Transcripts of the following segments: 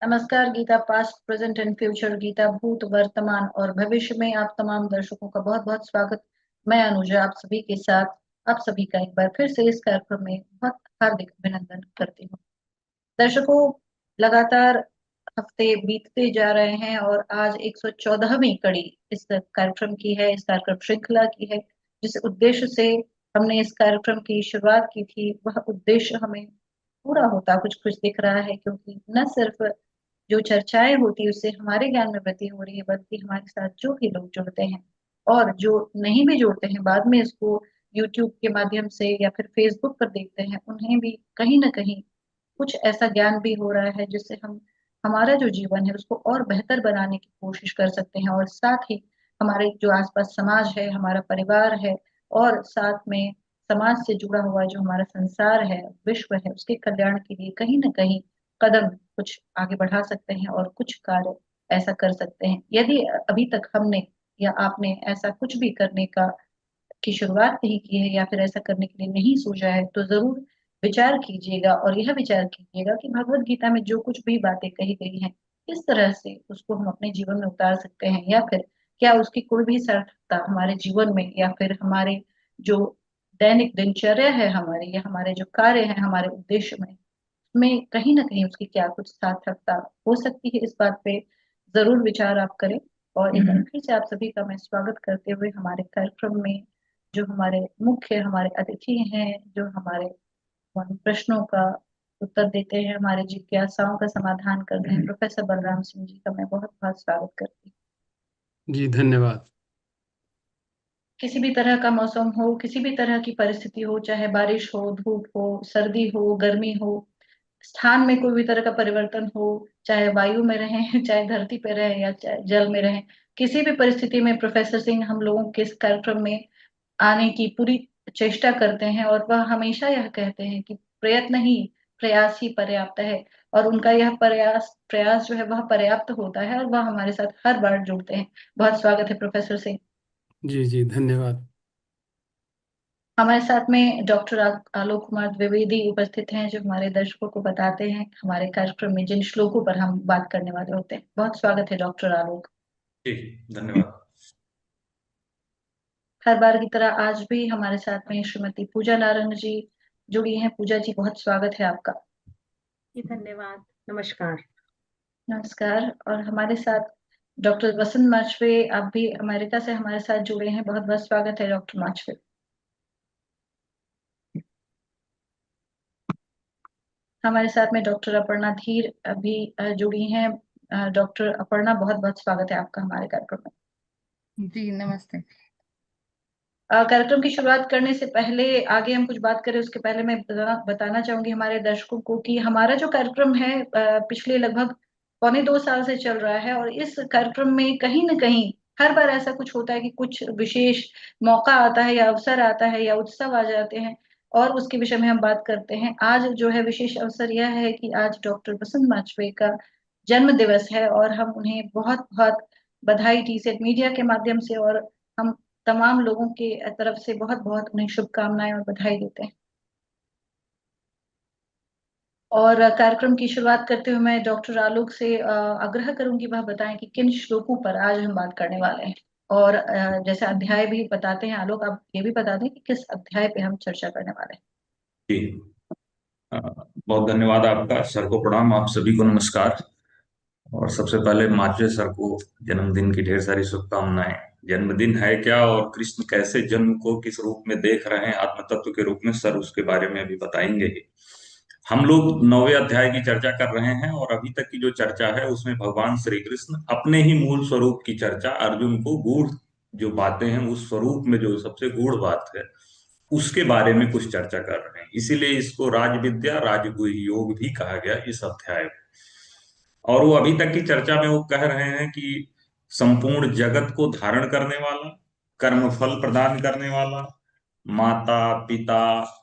नमस्कार Gita. Past present and future Gita भूत वर्तमान और भविष्य में आप तमाम दर्शकों का बहुत बहुत स्वागत। मैं अनुजा आप सभी के साथ आप सभी का एक बार फिर से इस कार्यक्रम में बहुत हार्दिक अभिनंदन करती हूँ। दर्शकों, लगातार हफ्ते बीतते जा रहे हैं और आज 114वीं कड़ी इस कार्यक्रम की है, इस कार्यक्रम श्रृंखला की है। जिस उद्देश्य से हमने इस कार्यक्रम की शुरुआत की थी वह उद्देश्य हमें पूरा होता कुछ कुछ दिख रहा है, क्योंकि न सिर्फ जो चर्चाएं होती है उससे हमारे ज्ञान में वृद्धि हो रही है, बल्कि हमारे साथ जो भी लोग जुड़ते हैं और जो नहीं भी जुड़ते हैं, बाद में इसको यूट्यूब के माध्यम से या फिर फेसबुक पर देखते हैं, उन्हें भी कहीं ना कहीं कुछ ऐसा ज्ञान भी हो रहा है जिससे हम हमारा जो जीवन है उसको और बेहतर बनाने की कोशिश कर सकते हैं। और साथ ही हमारे जो आसपास समाज है, हमारा परिवार है, और साथ में समाज से जुड़ा हुआ जो हमारा संसार है, विश्व है, उसके कल्याण के लिए कहीं ना कहीं कदम कुछ आगे बढ़ा सकते हैं और कुछ कार्य ऐसा कर सकते हैं। यदि अभी तक हमने या आपने ऐसा कुछ भी करने का की शुरुआत नहीं की है या फिर ऐसा करने के लिए नहीं सोचा है, तो जरूर विचार कीजिएगा और यह विचार कीजिएगा कि भगवत गीता में जो कुछ भी बातें कही गई हैं, किस तरह से उसको हम अपने जीवन में उतार सकते हैं, या फिर क्या उसकी कोई भी सार्थकता हमारे जीवन में या फिर हमारे जो दैनिक दिनचर्या है हमारी, या हमारे जो कार्य है हमारे उद्देश्य में कहीं ना कहीं उसकी क्या कुछ सार्थकता हो सकती है। इस बात पे जरूर विचार आप करें। और एक बार फिर से आप सभी का मैं स्वागत करते हुए हमारे कार्यक्रम में जो हमारे मुख्य हमारे अतिथि हैं, जो हमारे प्रश्नों का उत्तर देते हैं, हमारे जिज्ञासाओं का समाधान करते हैं, प्रोफेसर बलराम सिंह जी का मैं बहुत बहुत स्वागत करती हूँ। जी धन्यवाद। किसी भी तरह का मौसम हो, किसी भी तरह की परिस्थिति हो, चाहे बारिश हो, धूप हो, सर्दी हो, गर्मी हो, स्थान में कोई भी तरह का परिवर्तन हो, चाहे वायु में रहें चाहे धरती पे रहें या चाहे जल में रहें, किसी भी परिस्थिति में प्रोफेसर सिंह हम लोगों के इस कार्यक्रम में आने की पूरी चेष्टा करते हैं। और वह हमेशा यह कहते हैं कि प्रयत्न ही प्रयास ही पर्याप्त है। और उनका यह प्रयास प्रयास जो है वह पर्याप्त होता है और वह हमारे साथ हर बार जुड़ते हैं। बहुत स्वागत है प्रोफेसर सिंह। जी जी धन्यवाद। हमारे साथ में डॉक्टर आलोक कुमार द्विवेदी उपस्थित हैं, जो हमारे दर्शकों को बताते हैं हमारे कार्यक्रम में जिन श्लोकों पर हम बात करने वाले होते हैं। बहुत स्वागत है डॉक्टर आलोक। जी धन्यवाद। हर बार की तरह आज भी हमारे साथ में श्रीमती पूजा नारंग जी जुड़ी हैं। पूजा जी, बहुत स्वागत है आपका। जी धन्यवाद। नमस्कार। नमस्कार। और हमारे साथ डॉक्टर वसंत माचवे, आप भी अमेरिका से हमारे साथ जुड़े हैं। बहुत बहुत स्वागत है डॉक्टर माचवे। हमारे साथ में डॉक्टर अपर्णा धीर भी जुड़ी हैं। डॉक्टर अपर्णा, बहुत बहुत स्वागत है आपका हमारे कार्यक्रम में। जी नमस्ते। कार्यक्रम की शुरुआत करने से पहले आगे हम कुछ बात करें उसके पहले मैं बताना चाहूंगी हमारे दर्शकों को कि हमारा जो कार्यक्रम है पिछले लगभग पौने 2 साल से चल रहा है। और इस कार्यक्रम में कहीं ना कहीं हर बार ऐसा कुछ होता है कि कुछ विशेष मौका आता है या अवसर आता है या उत्सव आ जाते हैं, और उसके विषय में हम बात करते हैं। आज जो है विशेष अवसर यह है कि आज डॉक्टर वसंत माचवे का जन्म दिवस है और हम उन्हें बहुत बहुत बधाई टी सेट मीडिया के माध्यम से और हम तमाम लोगों के तरफ से बहुत बहुत उन्हें शुभकामनाएं और बधाई देते हैं। और कार्यक्रम की शुरुआत करते हुए मैं डॉक्टर आलोक से आग्रह करूंगी वह बताएं कि किन श्लोकों पर आज हम बात करने वाले हैं। और जैसे अध्याय भी बताते हैं आलोक, आप ये भी बता दें कि किस अध्याय पे हम चर्चा करने वाले हैं। जी बहुत धन्यवाद आपका। सर को प्रणाम, आप सभी को नमस्कार। और सबसे पहले माचवे सर को जन्मदिन की ढेर सारी शुभकामनाएं। जन्मदिन है क्या और कृष्ण कैसे जन्म को किस रूप में देख रहे हैं, आत्म तत्व के रूप में, सर उसके बारे में अभी बताएंगे ही। हम लोग 9वें अध्याय की चर्चा कर रहे हैं और अभी तक की जो चर्चा है उसमें भगवान श्री कृष्ण अपने ही मूल स्वरूप की चर्चा, अर्जुन को गूढ़ जो बातें हैं उस स्वरूप में जो सबसे गूढ़ बात है उसके बारे में कुछ चर्चा कर रहे हैं। इसीलिए इसको राज विद्या राजगुह्य योग भी कहा गया इस अध्याय में। और वो अभी तक की चर्चा में वो कह रहे हैं कि संपूर्ण जगत को धारण करने वाला, कर्म फल प्रदान करने वाला, माता पिता,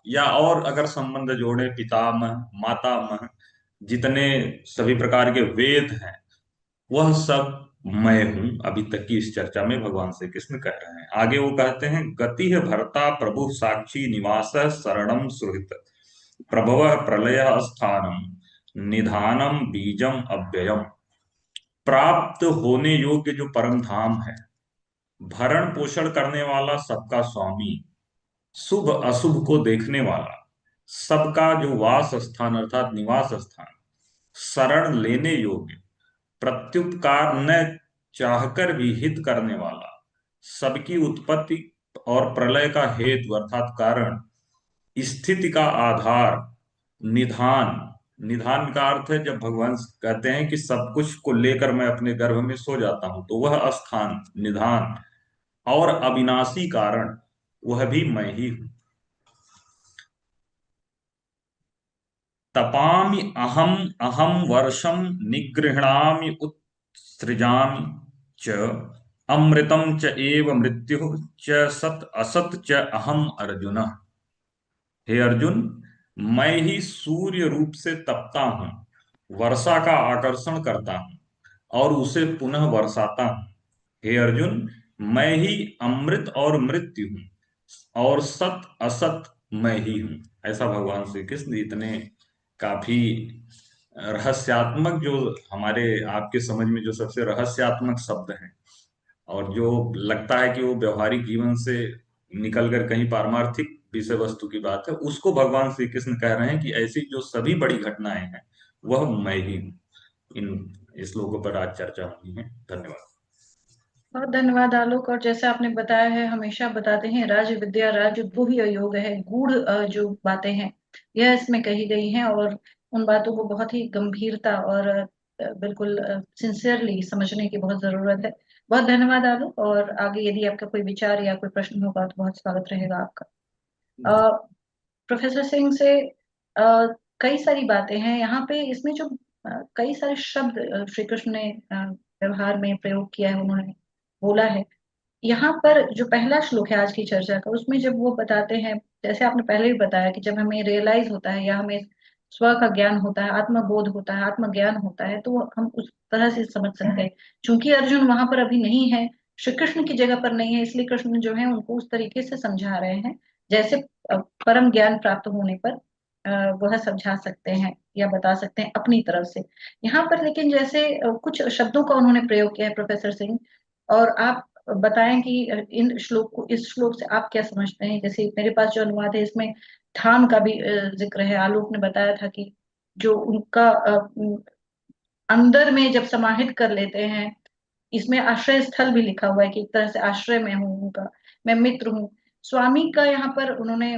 या और अगर संबंध जोड़े पितामह मातामह, जितने सभी प्रकार के वेद हैं वह सब मैं हूं। अभी तक की इस चर्चा में भगवान श्री कृष्ण कह रहे हैं। आगे वो कहते हैं गति है भरता प्रभु साक्षी निवास शरणम सुहृत प्रभव प्रलय स्थानम निधानम बीजम अव्ययम, प्राप्त होने योग्य जो परम धाम है, भरण पोषण करने वाला सबका स्वामी, शुभ अशुभ को देखने वाला, सबका जो वास स्थान अर्थात निवास स्थान, शरण लेने योग्य, प्रत्युपकार न चाहकर भी हित करने वाला, सबकी उत्पत्ति और प्रलय का हेतु अर्थात कारण, स्थिति का आधार, निधान। निधान का अर्थ है जब भगवान कहते हैं कि सब कुछ को लेकर मैं अपने गर्भ में सो जाता हूं, तो वह स्थान निधान। और अविनाशी कारण, वह भी मैं ही हूं। तपामि अहम अहम वर्षम निगृह्णामि उत्सृजामि च, अमृतम च एव मृत्यु च सत असत च अहम अर्जुन। हे अर्जुन, मैं ही सूर्य रूप से तपता हूं, वर्षा का आकर्षण करता हूं और उसे पुनः बरसाता हूं। हे अर्जुन, मैं ही अमृत और मृत्यु हूं और सत असत मैं ही हूं। ऐसा भगवान श्री कृष्ण इतने काफी रहस्यात्मक, जो हमारे आपके समझ में जो सबसे रहस्यात्मक शब्द हैं और जो लगता है कि वो व्यवहारिक जीवन से निकलकर कहीं पारमार्थिक विषय वस्तु की बात है, उसको भगवान श्री कृष्ण कह रहे हैं कि ऐसी जो सभी बड़ी घटनाएं हैं वह मैं ही हूं। इन श्लोकों पर आज चर्चा होनी है। धन्यवाद। बहुत धन्यवाद आलोक। और जैसे आपने बताया है, हमेशा बताते हैं राज विद्या राज गुह्य योग है, गूढ़ जो बातें हैं यह इसमें कही गई हैं, और उन बातों को बहुत ही गंभीरता और बिल्कुल सिंसियरली समझने की बहुत जरूरत है। बहुत धन्यवाद आलोक। और आगे यदि आपका कोई विचार या कोई प्रश्न होगा तो बहुत स्वागत रहेगा आपका। प्रोफेसर सिंह से कई सारी बातें हैं यहाँ पे। इसमें जो कई सारे शब्द श्री कृष्ण ने व्यवहार में प्रयोग किया है, उन्होंने बोला है। यहाँ पर जो पहला श्लोक है आज की चर्चा का, उसमें जब वो बताते हैं, जैसे आपने पहले भी बताया कि जब हमें रियलाइज होता है या हमें स्व का ज्ञान होता है, आत्मबोध होता है, आत्मज्ञान होता है, तो हम उस तरह से समझ सकते हैं। चूंकि अर्जुन वहां पर अभी नहीं है, श्री कृष्ण की जगह पर नहीं है, इसलिए कृष्ण जो है उनको उस तरीके से समझा रहे हैं जैसे परम ज्ञान प्राप्त होने पर वह समझा सकते हैं या बता सकते हैं अपनी तरफ से। यहाँ पर लेकिन जैसे कुछ शब्दों का उन्होंने प्रयोग किया है प्रोफेसर सिंह, और आप बताएं कि इन श्लोक को, इस श्लोक से आप क्या समझते हैं। जैसे मेरे पास जो अनुवाद है इसमें धाम का भी जिक्र है। आलोक ने बताया था कि जो उनका अंदर में जब समाहित कर लेते हैं, इसमें आश्रय स्थल भी लिखा हुआ है कि एक तरह से आश्रय में हूँ उनका, मैं मित्र हूँ। स्वामी का यहाँ पर उन्होंने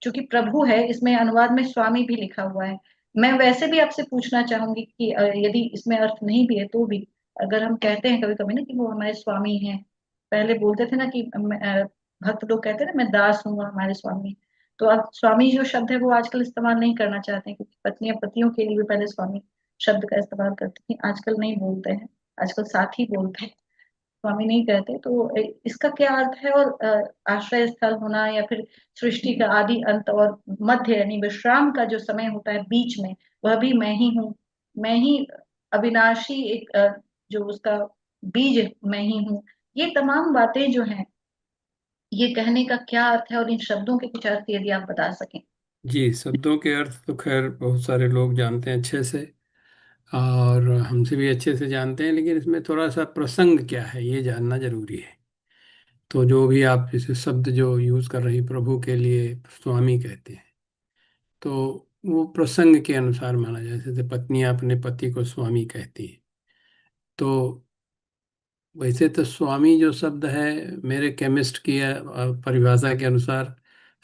चूंकि प्रभु है, इसमें अनुवाद में स्वामी भी लिखा हुआ है। मैं वैसे भी आपसे पूछना चाहूंगी कि यदि इसमें अर्थ नहीं भी है तो भी, अगर हम कहते हैं कभी कभी ना कि वो हमारे स्वामी हैं, पहले बोलते थे ना कि भक्त लोग कहते हैं ना मैं दास हूँ हमारे स्वामी। तो अब स्वामी जो शब्द है वो आजकल इस्तेमाल नहीं करना चाहते हैं, क्योंकि पत्नियां पतियों के लिए भी पहले स्वामी शब्द का इस्तेमाल करती थी, आजकल नहीं बोलते हैं, आजकल साथी बोलते हैं, स्वामी नहीं कहते। तो इसका क्या अर्थ है। और आश्रय स्थल होना या फिर सृष्टि का आदि अंत और मध्य यानी विश्राम का जो समय होता है बीच में, वह भी मैं ही हूँ। मैं ही अविनाशी एक जो उसका बीज मैं ही हूँ। ये तमाम बातें जो हैं, ये कहने का क्या अर्थ है, और इन शब्दों के कुछ अर्थ यदि आप बता सकें। जी, शब्दों के अर्थ तो खैर बहुत सारे लोग जानते हैं अच्छे से, और हमसे भी अच्छे से जानते हैं, लेकिन इसमें थोड़ा सा प्रसंग क्या है ये जानना जरूरी है। तो जो भी आप इसे शब्द जो यूज कर रही प्रभु के लिए स्वामी कहते हैं, तो वो प्रसंग के अनुसार माना जाए। जैसे पत्नियां अपने पति को स्वामी कहती हैं, तो वैसे तो स्वामी जो शब्द है, मेरे केमिस्ट की परिभाषा के अनुसार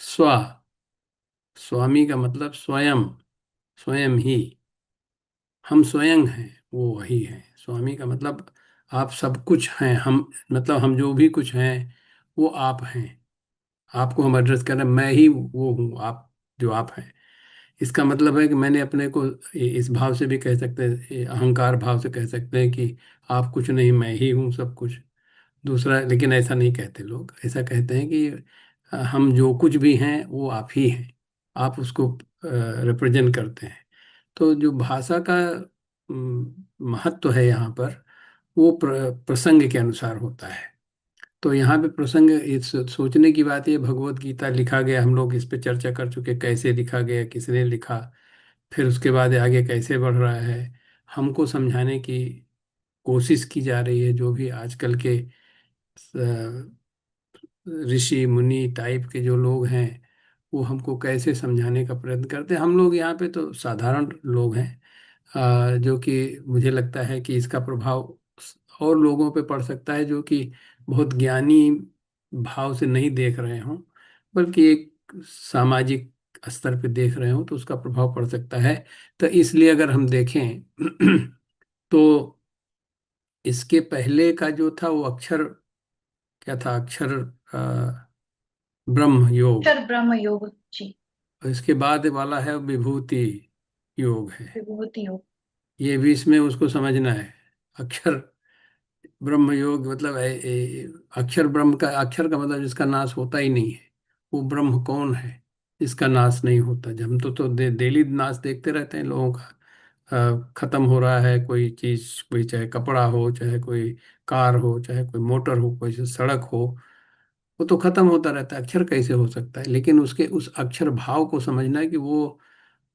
स्व, स्वामी का मतलब स्वयं, स्वयं ही। हम स्वयं हैं, वो वही है। स्वामी का मतलब आप सब कुछ हैं, हम मतलब हम जो भी कुछ हैं वो आप हैं। आपको हम एड्रेस कर रहे हैं, मैं ही वो हूँ आप, जो आप हैं। इसका मतलब है कि मैंने अपने को इस भाव से भी कह सकते हैं, अहंकार भाव से कह सकते हैं कि आप कुछ नहीं, मैं ही हूँ सब कुछ। दूसरा, लेकिन ऐसा नहीं कहते लोग, ऐसा कहते हैं कि हम जो कुछ भी हैं वो आप ही हैं, आप उसको रिप्रेजेंट करते हैं। तो जो भाषा का महत्व है यहाँ पर, वो प्रसंग के अनुसार होता है। तो यहाँ पे प्रसंग, इस सोचने की बात, ये भगवत गीता लिखा गया, हम लोग इस पे चर्चा कर चुके, कैसे लिखा गया, किसने लिखा। फिर उसके बाद आगे कैसे बढ़ रहा है, हमको समझाने की कोशिश की जा रही है। जो भी आजकल के ऋषि मुनि टाइप के जो लोग हैं, वो हमको कैसे समझाने का प्रयत्न करते हैं। हम लोग यहाँ पे तो साधारण लोग हैं, जो कि मुझे लगता है कि इसका प्रभाव और लोगों पे पड़ सकता है जो कि बहुत ज्ञानी भाव से नहीं देख रहे हों, बल्कि एक सामाजिक स्तर पे देख रहे हो, तो उसका प्रभाव पड़ सकता है। तो इसलिए अगर हम देखें तो इसके पहले का जो था वो अक्षर, क्या था, अक्षर ब्रह्म योग। अक्षर ब्रह्म योग जी। और इसके बाद वाला है विभूति योग है। विभूति योग। ये भी इसमें उसको समझना है। अक्षर ब्रह्म योग मतलब अक्षर ब्रह्म का, अक्षर का मतलब जिसका नाश होता ही नहीं है। वो ब्रह्म कौन है जिसका नाश नहीं होता। जब हम तो डेली नाश देखते रहते हैं लोगों का। खत्म हो रहा है कोई चीज, कोई चाहे कपड़ा हो, चाहे कोई कार हो, चाहे कोई मोटर हो, कोई सड़क हो, वो तो खत्म होता रहता है। अक्षर कैसे हो सकता है? लेकिन उसके उस अक्षर भाव को समझना है कि वो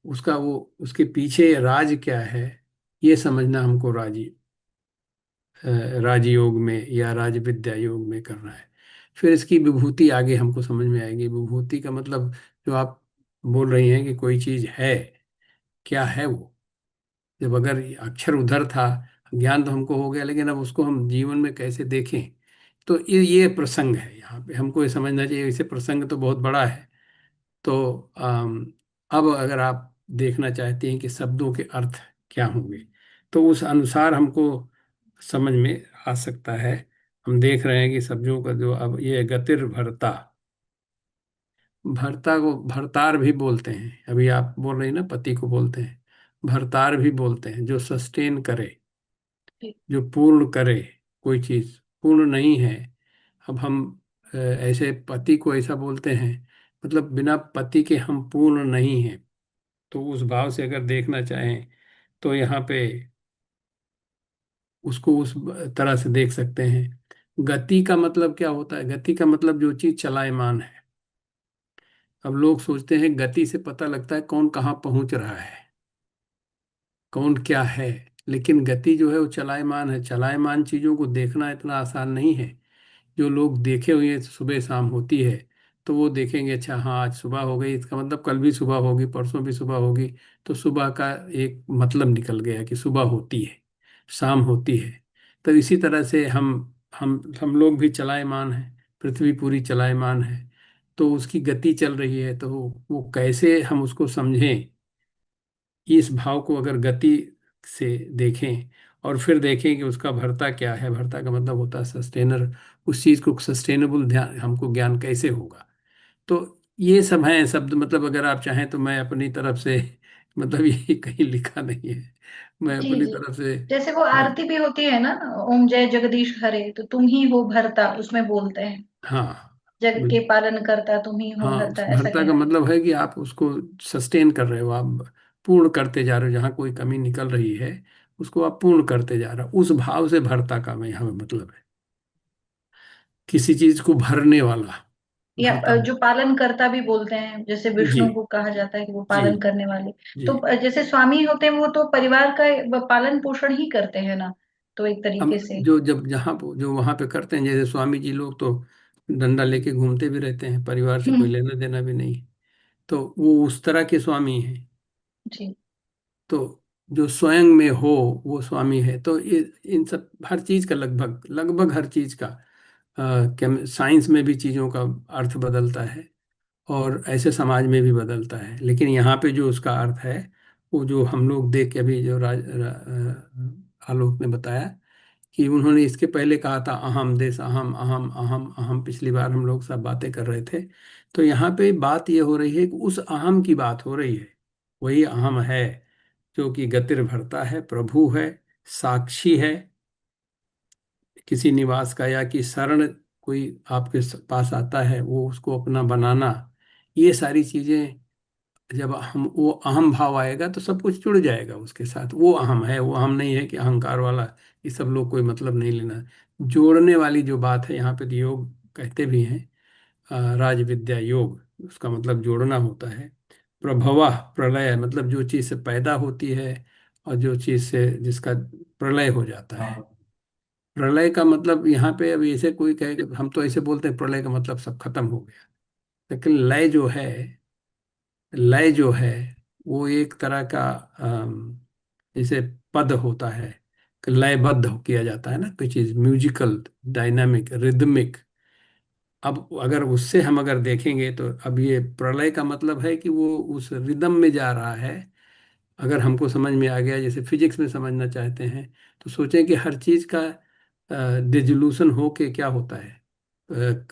उसका वो उसके पीछे राज क्या है, ये समझना हमको राजयोग में या राज विद्या योग में करना है। फिर इसकी विभूति आगे हमको समझ में आएगी। विभूति का मतलब जो आप बोल रही हैं कि कोई चीज है, क्या है वो? जब अगर अक्षर उधर था, ज्ञान तो हमको हो गया, लेकिन अब उसको हम जीवन में कैसे देखें, तो ये प्रसंग है। यहाँ पे हमको ये समझना चाहिए। इसे प्रसंग तो बहुत बड़ा है। तो अब अगर आप देखना चाहते हैं कि शब्दों के अर्थ क्या होंगे, तो उस अनुसार हमको समझ में आ सकता है। हम देख रहे हैं कि शब्दों का जो अब ये गतिर भरता, भरता को भरतार भी बोलते हैं। अभी आप बोल रही ना, पति को बोलते हैं भरतार भी बोलते हैं, जो सस्टेन करे, जी जो पूर्ण करे। कोई चीज पूर्ण नहीं है। अब हम ऐसे पति को ऐसा बोलते हैं, मतलब बिना पति के हम पूर्ण नहीं हैं। तो उस भाव से अगर देखना चाहें तो यहाँ पे उसको उस तरह से देख सकते हैं। गति का मतलब क्या होता है? गति का मतलब जो चीज चलायमान है। अब लोग सोचते हैं गति से पता लगता है कौन कहाँ पहुंच रहा है, कौन क्या है। लेकिन गति जो है वो चलायमान है। चलायमान चीजों को देखना इतना आसान नहीं है। जो लोग देखे हुए हैं, सुबह शाम होती है, तो वो देखेंगे अच्छा हाँ आज सुबह हो गई, इसका मतलब कल भी सुबह होगी, परसों भी सुबह होगी। तो सुबह का एक मतलब निकल गया कि सुबह होती है, शाम होती है। तो इसी तरह से हम लोग भी चलायमान हैं, पृथ्वी पूरी चलायमान है। तो उसकी गति चल रही है, तो वो कैसे हम उसको समझें, इस भाव को अगर गति से देखें और फिर देखें कि उसका भरता क्या है। भरता का मतलब होता है सस्टेनर। उस चीज को सस्टेनेबल ध्यान हमको ज्ञान कैसे होगा। तो ये सब हैं शब्द। मतलब अगर आप चाहें तो मैं अपनी तरफ से मतलब ये कहीं लिखा नहीं है, मैं जी अपनी जी। तरफ से जैसे वो आरती भी होती है ना, ओम जय जगदीश हरे, तो तुम ही हो भरता, उसमें बोलते हैं हाँ। जग के पालन करता तुम ही हो हाँ, भरता, उस ऐसा भरता का कहना है। मतलब है कि आप उसको सस्टेन कर रहे हो, आप पूर्ण करते जा रहे हो। जहाँ कोई कमी निकल रही है उसको आप पूर्ण करते जा रहे हो। उस भाव से भरता का मैं यहाँ मतलब है, किसी चीज को भरने वाला या भरता। जो पालन करता भी बोलते हैं, जैसे जी विष्णु को कहा जाता है कि वो जी पालन करने वाले। जी। तो जैसे स्वामी होते हैं, वो तो परिवार का पालन पोषण ही करते हैं ना, तो एक हम तरीके से। जो जब जो वहां पे करते हैं, जैसे स्वामी जी लोग तो डंडा लेके घूमते भी रहते हैं, परिवार से कोई हम्म। लेना देना भी नहीं। तो वो उस तरह के स्वामी हैं। जी तो जो स्वयं में हो वो स्वामी है। तो ये इन सब हर चीज का लगभग लगभग हर चीज का साइंस में भी चीजों का अर्थ बदलता है, और ऐसे समाज में भी बदलता है। लेकिन यहाँ पे जो उसका अर्थ है, वो जो हम लोग देख के अभी जो आलोक ने बताया कि उन्होंने इसके पहले कहा था अहम देश अहम अहम अहम अहम। पिछली बार हम लोग सब बातें कर रहे थे। तो यहाँ पे बात ये हो रही है कि उस अहम की बात हो रही है। वही अहम है जो कि गतिर भरता है, प्रभु है, साक्षी है किसी निवास का, या कि शरण कोई आपके पास आता है वो उसको अपना बनाना। ये सारी चीजें जब हम वो अहम भाव आएगा तो सब कुछ जुड़ जाएगा उसके साथ। वो अहम है, वो अहम नहीं है कि अहंकार वाला। ये सब लोग कोई मतलब नहीं लेना। जोड़ने वाली जो बात है यहाँ पे, तो योग कहते भी हैं राज विद्या योग, उसका मतलब जोड़ना होता है। प्रभवा प्रलय, मतलब जो चीज़ से पैदा होती है और जो चीज़ से जिसका प्रलय हो जाता है। प्रलय का मतलब यहाँ पे अब ऐसे कोई कहे कि हम तो ऐसे बोलते हैं प्रलय का मतलब सब खत्म हो गया, लेकिन लय जो है वो एक तरह का जैसे पद होता है कि लयबद्ध किया जाता है ना कोई चीज, म्यूजिकल, डायनामिक, रिदमिक। अब अगर उससे हम अगर देखेंगे तो अब ये प्रलय का मतलब है कि वो उस रिदम में जा रहा है। अगर हमको समझ में आ गया, जैसे फिजिक्स में समझना चाहते हैं, तो सोचें कि हर चीज का डिसोल्यूशन हो के क्या होता है,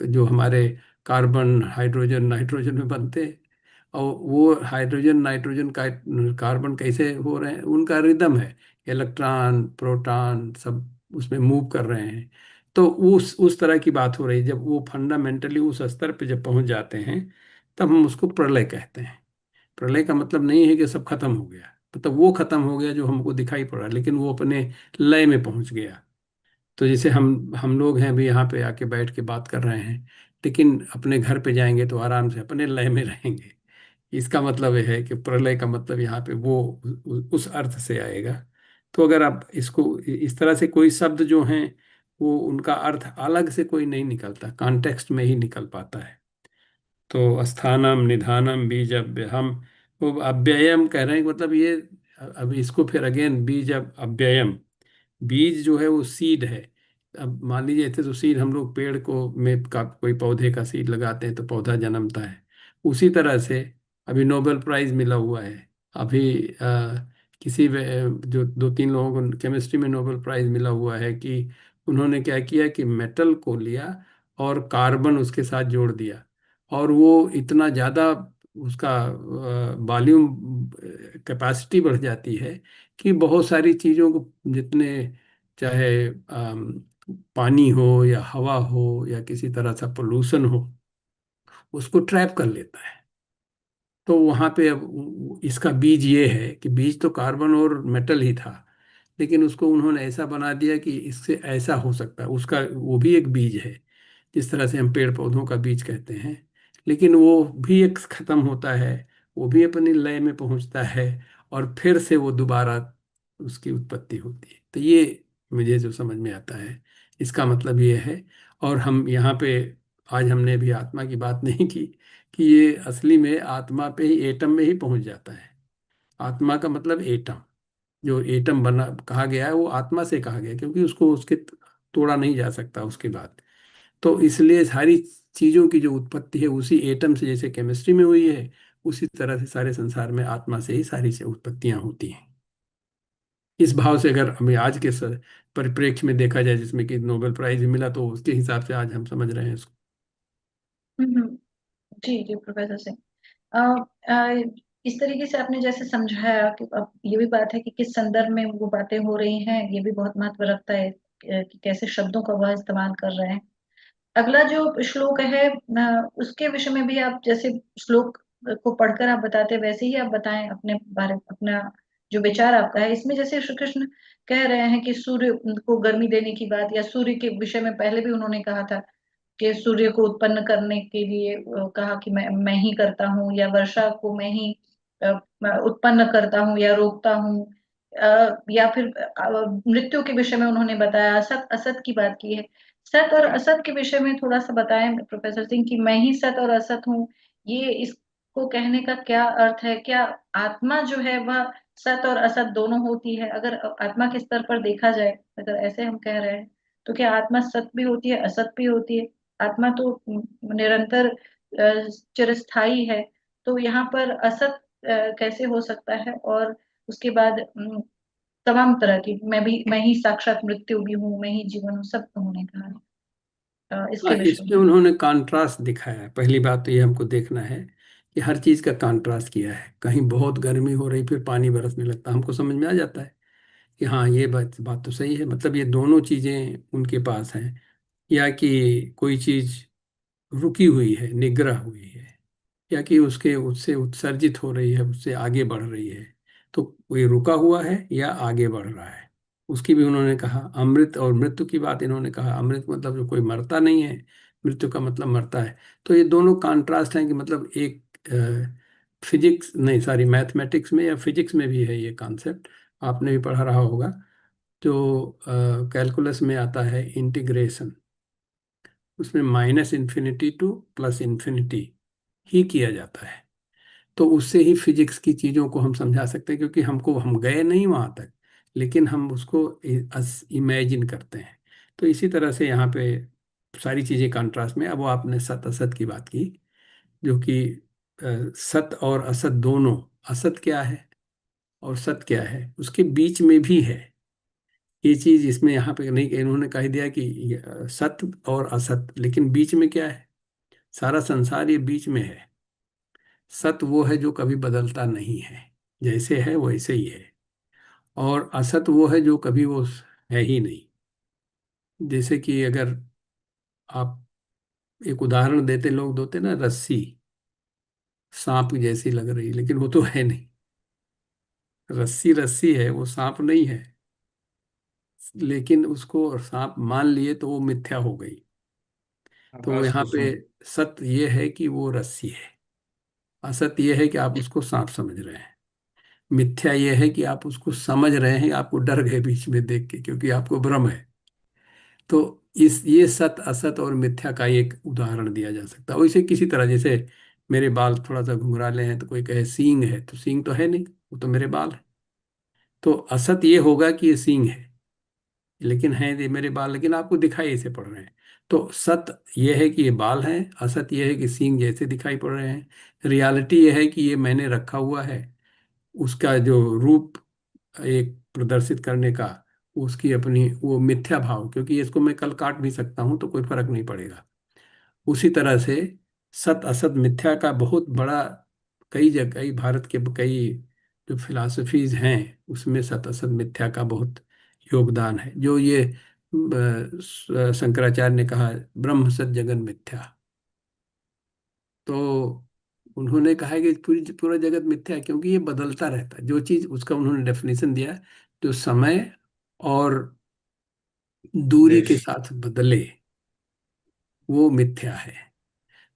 जो हमारे कार्बन हाइड्रोजन नाइट्रोजन में बनते हैं, और वो हाइड्रोजन नाइट्रोजन का कार्बन कैसे हो रहे हैं, उनका रिदम है, इलेक्ट्रॉन प्रोटॉन सब उसमें मूव कर रहे हैं। तो उस तरह की बात हो रही है। जब वो फंडामेंटली उस स्तर पे जब पहुंच जाते हैं, तब हम उसको प्रलय कहते हैं। प्रलय का मतलब नहीं है कि सब खत्म हो गया, मतलब वो खत्म हो गया जो हमको दिखाई पड़ा, लेकिन वो अपने लय में पहुंच गया। तो जैसे हम लोग हैं अभी यहाँ पे आके बैठ के बात कर रहे हैं, लेकिन अपने घर पे जाएंगे तो आराम से अपने लय में रहेंगे। इसका मतलब ये है कि प्रलय का मतलब यहाँ पे वो उस अर्थ से आएगा। तो अगर आप इसको इस तरह से, कोई शब्द जो हैं वो उनका अर्थ अलग से कोई नहीं निकलता, कॉन्टेक्स्ट में ही निकल पाता है। तो स्थानम निधानम बीज अव्ययम, वो अव्ययम कह रहे हैं, मतलब ये अब इसको फिर अगेन बीज अव्ययम, बीज जो है वो सीड है। अब मान लीजिए ऐसे तो सीड हम लोग पेड़ को में का कोई पौधे का सीड लगाते हैं तो पौधा जन्मता है। उसी तरह से अभी नोबेल प्राइज मिला हुआ है। अभी जो दो तीन लोगों को केमिस्ट्री में नोबेल प्राइज मिला हुआ है कि उन्होंने क्या किया कि मेटल को लिया और कार्बन उसके साथ जोड़ दिया, और वो इतना ज़्यादा उसका वॉल्यूम कैपेसिटी बढ़ जाती है कि बहुत सारी चीज़ों को, जितने चाहे पानी हो या हवा हो या किसी तरह का पोल्यूशन हो, उसको ट्रैप कर लेता है। तो वहाँ पे अब इसका बीज ये है कि बीज तो कार्बन और मेटल ही था, लेकिन उसको उन्होंने ऐसा बना दिया कि इससे ऐसा हो सकता है, उसका वो भी एक बीज है। जिस तरह से हम पेड़ पौधों का बीज कहते हैं, लेकिन वो भी एक खत्म होता है, वो भी अपनी लय में पहुंचता है, और फिर से वो दोबारा उसकी उत्पत्ति होती है। तो ये मुझे जो समझ में आता है, इसका मतलब ये है। और हम यहाँ पे आज हमने भी आत्मा की बात नहीं की कि ये असली में आत्मा पे ही, एटम में ही पहुंच जाता है। आत्मा का मतलब एटम, जो एटम बना कहा गया है वो आत्मा से कहा गया है, क्योंकि उसको उसके तोड़ा नहीं जा सकता उसके बाद। तो इसलिए सारी चीजों की जो उत्पत्ति है उसी एटम से, जैसे केमिस्ट्री में हुई है, उसी तरह से सारे संसार में आत्मा से ही सारी से उत्पत्तियां होती हैं। इस भाव से अगर हमें आज के परिप्रेक्ष्य में देखा जाए, जिसमें कि नोबेल प्राइज भी मिला, तो उसके हिसाब से आज हम समझ रहे हैं इसको। हम्म, जी जी प्रोफेसर सिंह, अ, अ, इस तरीके से आपने जैसे समझाया कि अब ये भी बात है कि किस संदर्भ में वो बातें हो रही हैं, ये भी बहुत महत्व रखता है कि कैसे शब्दों का वह इस्तेमाल कर रहे हैं। अगला जो श्लोक है उसके विषय में भी आप जैसे श्लोक को पढ़कर आप बताते हैं, वैसे ही आप बताएं अपने बारे, अपना जो विचार आपका है इसमें। जैसे श्री कृष्ण कह रहे हैं कि सूर्य को गर्मी देने की बात, या सूर्य के विषय में पहले भी उन्होंने कहा था कि सूर्य को उत्पन्न करने के लिए कहा कि मैं ही करता हूँ, या वर्षा को मैं ही मैं उत्पन्न करता हूँ या रोकता हूँ। या फिर मृत्यु के विषय में उन्होंने बताया, सत असत की बात की है। सत और असत के विषय में थोड़ा सा बताएं प्रोफेसर सिंह कि मैं ही सत और असत हूँ, ये इसको कहने का क्या अर्थ है? क्या आत्मा जो है वह सत और असत दोनों होती है? अगर आत्मा के स्तर पर देखा जाए, अगर ऐसे हम कह रहे हैं, तो क्या आत्मा सत भी होती है असत भी होती है? आत्मा तो निरंतर चिरस्थायी है, तो यहाँ पर असत कैसे हो सकता है? और उसके बाद तमाम तरह की, मैं ही साक्षात मृत्यु भी हूँ, मैं ही जीवन हूँ, सब उन्होंने कहा है इसके हाँ, विषय इसमें में। उन्होंने कंट्रास्ट दिखाया है। पहली बात तो ये हमको देखना है कि हर चीज का कंट्रास्ट किया है। कहीं बहुत गर्मी हो रही फिर पानी बरसने लगता, हमको समझ में आ जाता है कि हाँ ये बात बात तो सही है, मतलब ये दोनों चीजें उनके पास हैं। या कि कोई चीज रुकी हुई है, निग्रह हुई है, या कि उसके उससे उत्सर्जित हो रही है, उससे आगे बढ़ रही है। तो कोई रुका हुआ है या आगे बढ़ रहा है, उसकी भी उन्होंने कहा। अमृत और मृत्यु की बात इन्होंने कहा। अमृत मतलब जो कोई मरता नहीं है, मृत्यु का मतलब मरता है। तो ये दोनों कंट्रास्ट हैं कि मतलब एक फिजिक्स नहीं, सॉरी, मैथमेटिक्स में या फिजिक्स में भी है ये कॉन्सेप्ट, आपने भी पढ़ा रहा होगा। जो कैलकुलस में आता है इंटीग्रेशन, उसमें minus infinity to plus infinity ही किया जाता है। तो उससे ही फिजिक्स की चीज़ों को हम समझा सकते हैं, क्योंकि हम गए नहीं वहाँ तक, लेकिन हम उसको इमेजिन करते हैं। तो इसी तरह से यहाँ पे सारी चीज़ें कंट्रास्ट में। अब वो आपने सत असत की बात की, जो कि सत और असत दोनों, असत क्या है और सत क्या है, उसके बीच में भी है ये चीज। इसमें यहाँ पे नहीं, इन्होंने कह दिया कि सत और असत, लेकिन बीच में क्या है? सारा संसार ये बीच में है। सत वो है जो कभी बदलता नहीं है, जैसे है वैसे ही है। और असत वो है जो कभी वो है ही नहीं। जैसे कि अगर आप एक उदाहरण देते, लोग देते ना, रस्सी सांप जैसी लग रही, लेकिन वो तो है नहीं। रस्सी रस्सी है, वो सांप नहीं है। लेकिन उसको सांप मान लिए तो वो मिथ्या हो गई। तो आकाश यहाँ पे कुसुम। सत्य ये है कि वो रस्सी है, असत्य ये है कि आप उसको सांप समझ रहे हैं, मिथ्या ये है कि आप उसको समझ रहे हैं, आपको डर गए बीच में देख के, क्योंकि आपको भ्रम है। तो इस ये सत असत और मिथ्या का एक उदाहरण दिया जा सकता है। वैसे किसी तरह, जैसे मेरे बाल थोड़ा सा घुंघराले हैं, तो कोई कहे सींग है, तो सींग तो है नहीं, वो तो मेरे बाल है। तो असत ये होगा कि ये सींग है, लेकिन है ये मेरे बाल, लेकिन आपको दिखाई ऐसे पड़ रहे हैं। तो सत ये है कि ये बाल हैं, असत ये है कि सींग जैसे दिखाई पड़ रहे हैं। रियलिटी ये है कि ये मैंने रखा हुआ है, उसका जो रूप एक प्रदर्शित करने का, उसकी अपनी वो मिथ्या भाव, क्योंकि इसको मैं कल काट भी सकता हूं तो कोई फर्क नहीं पड़ेगा। उसी तरह से सत असत मिथ्या का बहुत बड़ा, कई जगह, कई भारत के कई जो फिलासफीज हैं, उसमें सत असत मिथ्या का बहुत योगदान है। जो ये शंकराचार्य ने कहा ब्रह्म सत जगन मिथ्या, तो उन्होंने कहा है कि पूरा जगत मिथ्या है, क्योंकि ये बदलता रहता है। जो चीज, उसका उन्होंने डेफिनेशन दिया है, जो समय और दूरी देश। के साथ बदले, वो मिथ्या है।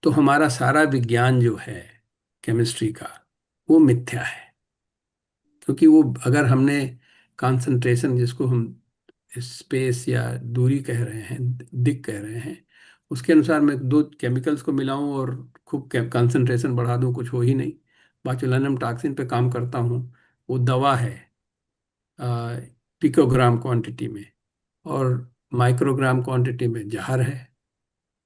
तो हमारा सारा विज्ञान जो है केमिस्ट्री का, वो मिथ्या है। क्योंकि वो, अगर हमने कंसंट्रेशन, जिसको हम स्पेस या दूरी कह रहे हैं, दिक कह रहे हैं, उसके अनुसार मैं दो केमिकल्स को मिलाऊं और खूब कंसंट्रेशन बढ़ा दूं, कुछ हो ही नहीं। बाचुलाइनम टॉक्सिन पे काम करता हूं, वो दवा है पिकोग्राम क्वांटिटी में, और माइक्रोग्राम क्वांटिटी में जहर है।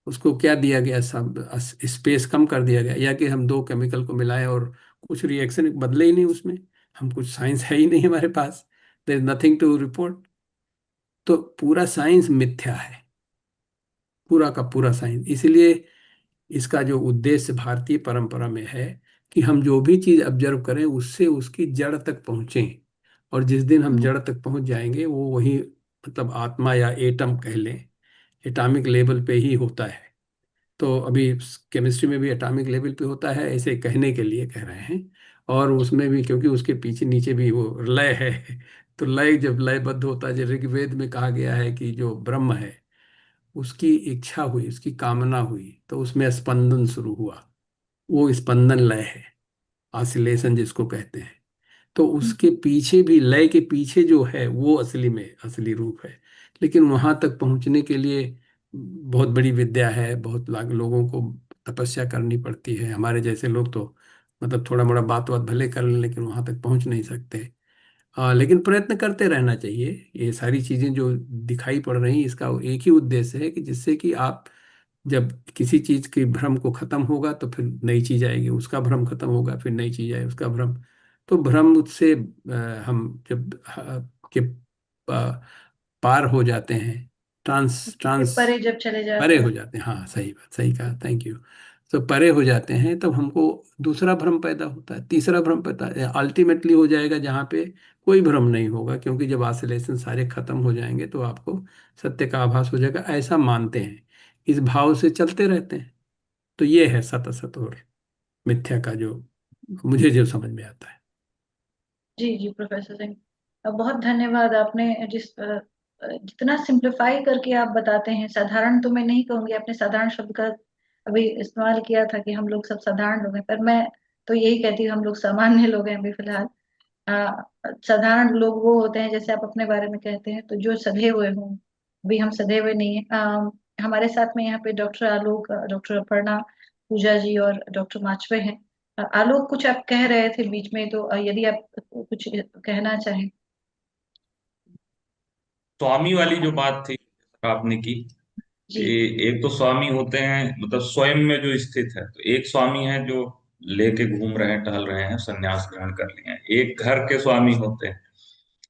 उसको क्या दिया गया, सब स्पेस कम कर दिया गया, या कि हम दो केमिकल को मिलाएं और कुछ रिएक्शन बदले ही नहीं उसमें। हम कुछ साइंस है ही नहीं हमारे पास, there is nothing to report. तो पूरा साइंस मिथ्या है, पूरा का पूरा साइंस। इसलिए इसका जो उद्देश्य भारतीय परंपरा में है कि हम जो भी चीज ऑब्जर्व करें, उससे उसकी जड़ तक पहुंचें। और जिस दिन हम जड़ तक पहुंच जाएंगे, वो वही, मतलब आत्मा या एटम कह लें, एटॉमिक लेवल पे ही होता है। तो अभी केमिस्ट्री में भी एटॉमिक लेवल पे होता है, ऐसे कहने के लिए कह रहे हैं। और उसमें भी, क्योंकि उसके पीछे नीचे भी वो लय है तो लय जब लयबद्ध होता है, जैसे ऋग्वेद में कहा गया है कि जो ब्रह्म है, उसकी इच्छा हुई, उसकी कामना हुई, तो उसमें स्पंदन शुरू हुआ। वो स्पंदन लय है, ऑसिलेशन जिसको कहते हैं। तो उसके पीछे भी, लय के पीछे जो है, वो असली में असली रूप है। लेकिन वहां तक पहुंचने के लिए बहुत बड़ी विद्या है, बहुत लाख लोगों को तपस्या करनी पड़ती है। हमारे जैसे लोग तो मतलब थोड़ा मोड़ा बात बात भले कर लें, लेकिन वहां तक पहुंच नहीं सकते। लेकिन प्रयत्न करते रहना चाहिए। ये सारी चीजें जो दिखाई पड़ रही, इसका एक ही उद्देश्य है कि जिससे कि आप, जब किसी चीज की भ्रम को खत्म होगा तो फिर नई चीज आएगी, उसका भ्रम खत्म होगा फिर नई चीज आएगी, उसका भ्रम। तो भ्रम से हम जब के पार हो जाते हैं, ट्रांस के ट्रांस परे जब चले परे जाते हो हैं। जाते हैं, हाँ सही बात, सही कहा, थैंक यू। तो परे हो जाते हैं, तब हमको दूसरा भ्रम पैदा होता है, तीसरा भ्रम पैदा, अल्टीमेटली हो जाएगा जहाँ पे कोई भ्रम नहीं होगा, क्योंकि जब ऑसिलेशन सारे खत्म हो जाएंगे तो आपको सत्य का आभास हो जाएगा, ऐसा मानते हैं। इस भाव से चलते रहते हैं। तो ये है सत असत और मिथ्या का जो मुझे जो समझ में आता है। जी जी प्रोफेसर सिंह, बहुत धन्यवाद। आपने जितना सिंप्लीफाई करके आप बताते हैं, साधारण तो मैं नहीं कहूंगी, आपने साधारण शब्द का अभी इस्तेमाल किया था कि हम लोग सब साधारण लोग हैं, पर मैं तो यही कहती हूँ, हम लोग सामान्य लोग हैं अभी फिलहाल। साधारण लोग वो होते हैं, जैसे आप अपने बारे में कहते हैं, तो जो सधे हुए हों। अभी हम सधे हुए नहीं है। हमारे साथ में यहाँ पे डॉक्टर आलोक, डॉक्टर अपर्णा, पूजा जी और डॉक्टर माचवे हैं। आलोक, कुछ आप कह रहे थे बीच में, तो यदि आप कुछ कहना चाहें। स्वामी वाली जो बात थी आपने की, जी। एक तो स्वामी होते हैं मतलब स्वयं में जो स्थित है, तो एक स्वामी है जो लेके घूम रहे हैं, टहल रहे हैं, संन्यास ग्रहण कर लिए हैं। एक घर के स्वामी होते हैं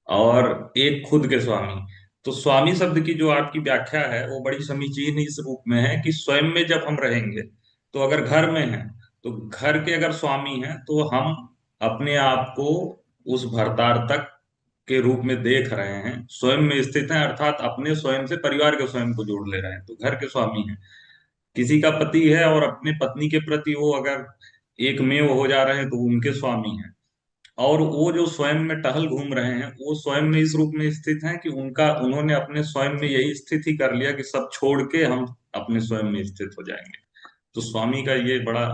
और एक खुद के स्वामी। तो स्वामी शब्द की जो आपकी व्याख्या है वो बड़ी समीचीन इस रूप में है कि स्वयं में जब हम रहेंगे, तो अगर घर में हैं तो घर के अगर स्वामी हैं तो हम अपने आप को उस भरतार तक के रूप में देख रहे हैं, स्वयं में स्थित हैं, अर्थात अपने स्वयं से परिवार के स्वयं को जोड़ ले रहे हैं, तो घर के स्वामी हैं। किसी का पति है और अपने पत्नी के प्रति वो अगर एक में वो हो जा रहे हैं तो वो उनके स्वामी हैं। और वो जो स्वयं में टहल घूम रहे हैं वो स्वयं में इस रूप में स्थित हैं कि उनका उन्होंने अपने स्वयं में यही स्थिति कर लिया कि सब छोड़ के हम अपने स्वयं में स्थित हो जाएंगे। तो स्वामी का ये बड़ा